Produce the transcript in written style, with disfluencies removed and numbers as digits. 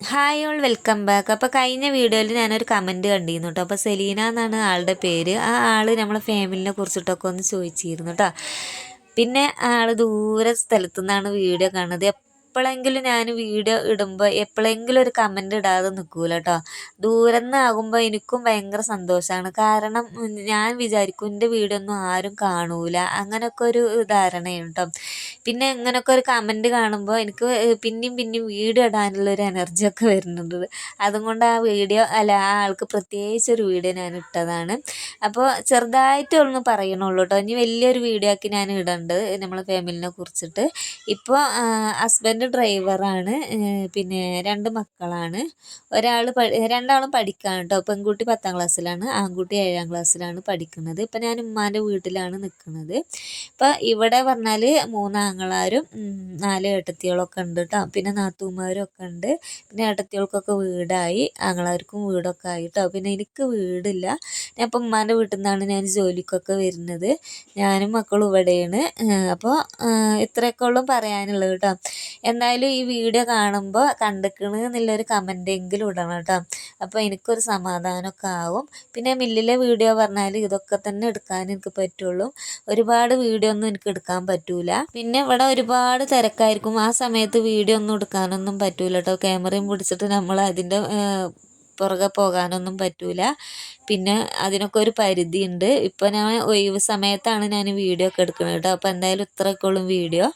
Hi all welcome back. അപ്പോൾ കഴിഞ്ഞ വീഡിയോയിൽ ഞാനൊരു കമൻറ്റ് കണ്ടിരുന്നു കേട്ടോ. അപ്പോൾ സെലീന എന്നാണ് ആളുടെ പേര്. ആ ആൾ നമ്മളെ ഫാമിലിനെ കുറിച്ചിട്ടൊക്കെ ഒന്ന് ചോദിച്ചിരുന്നു കേട്ടോ. പിന്നെ ആൾ ദൂരെ സ്ഥലത്തു നിന്നാണ് വീഡിയോ കാണുന്നത്. എപ്പോഴെങ്കിലും ഞാൻ വീഡിയോ ഇടുമ്പോൾ എപ്പോഴെങ്കിലും ഒരു കമൻറ്റ് ഇടാതെ നിൽക്കൂല കേട്ടോ. ദൂരെ നിന്നാകുമ്പോൾ എനിക്കും ഭയങ്കര സന്തോഷമാണ്. കാരണം ഞാൻ വിചാരിക്കും എൻ്റെ വീഡിയോ ഒന്നും ആരും കാണൂല, അങ്ങനെയൊക്കെ ഒരു ധാരണയാണ് കേട്ടോ. പിന്നെ ഇങ്ങനെയൊക്കെ ഒരു കമൻറ്റ് കാണുമ്പോൾ എനിക്ക് പിന്നെയും പിന്നെയും വീഡിയോ ഇടാനുള്ളൊരു എനർജിയൊക്കെ വരുന്നുണ്ട്. അതുകൊണ്ട് ആ ആൾക്ക് പ്രത്യേകിച്ച് ഒരു വീഡിയോ ഞാൻ ഇട്ടതാണ്. അപ്പോൾ ചെറുതായിട്ട് ഒന്ന് പറയണുള്ളൂ കേട്ടോ. ഇനി വലിയൊരു വീഡിയോ ആക്കി ഞാൻ ഇടണ്ട് നമ്മളെ ഫാമിലിനെ കുറിച്ചിട്ട്. ഇപ്പോൾ ഹസ്ബൻഡ് ഡ്രൈവറാണ്. പിന്നെ 2 മക്കളാണ്. രണ്ടാളും പഠിക്കുകയാണ് കേട്ടോ. പെൺകുട്ടി 10ാം ക്ലാസ്സിലാണ്, ആൺകുട്ടി 7ാം ക്ലാസ്സിലാണ് പഠിക്കുന്നത്. ഇപ്പം ഞാൻ ഉമ്മാൻ്റെ വീട്ടിലാണ് നിൽക്കുന്നത്. ഇപ്പം ഇവിടെ പറഞ്ഞാൽ 3 ആങ്ങളാരും 4 ഏട്ടത്തികളൊക്കെ ഉണ്ട് കേട്ടോ. പിന്നെ നാത്തൂമാരും ഒക്കെ ഉണ്ട്. പിന്നെ ഏട്ടത്തികൾക്കൊക്കെ വീടായി, ആങ്ങളാർക്കും വീടൊക്കെ ആയി കേട്ടോ. പിന്നെ എനിക്ക് വീടില്ല. ഞാൻ ഇപ്പം ഉമ്മാൻ്റെ വീട്ടിൽ നിന്നാണ് ഞാൻ ജോലിക്കൊക്കെ വരുന്നത്. ഞാനും മക്കളും ഇവിടെയാണ്. അപ്പോൾ ഇത്രയൊക്കെ ഉള്ളൂ പറയാനുള്ളത് കേട്ടോ. എന്തായാലും ഈ വീഡിയോ കാണുമ്പോൾ കണ്ടിക്കണ് എന്നുള്ളൊരു കമൻറ്റെങ്കിലും ഇടണം കേട്ടോ. അപ്പോൾ എനിക്കൊരു സമാധാനമൊക്കെ ആവും. പിന്നെ മില്ലിലെ വീഡിയോ പറഞ്ഞാൽ ഇതൊക്കെ തന്നെ എടുക്കാൻ എനിക്ക് പറ്റുള്ളൂ. ഒരുപാട് വീഡിയോ ഒന്നും എനിക്ക് എടുക്കാൻ പറ്റൂല. പിന്നെ ഇവിടെ ഒരുപാട് തിരക്കായിരിക്കും. ആ സമയത്ത് വീഡിയോ ഒന്നും എടുക്കാനൊന്നും പറ്റൂല കേട്ടോ. ക്യാമറയും പിടിച്ചിട്ട് നമ്മൾ അതിൻ്റെ പുറകെ പോകാനൊന്നും പറ്റൂല. പിന്നെ അതിനൊക്കെ ഒരു പരിധിയുണ്ട്. ഇപ്പോൾ ഞാൻ ഒഴിവ് സമയത്താണ് ഞാൻ വീഡിയോ ഒക്കെ എടുക്കുന്നത് കേട്ടോ. അപ്പോൾ എന്തായാലും ഇത്രയൊക്കെ ഉള്ളൂ വീഡിയോ.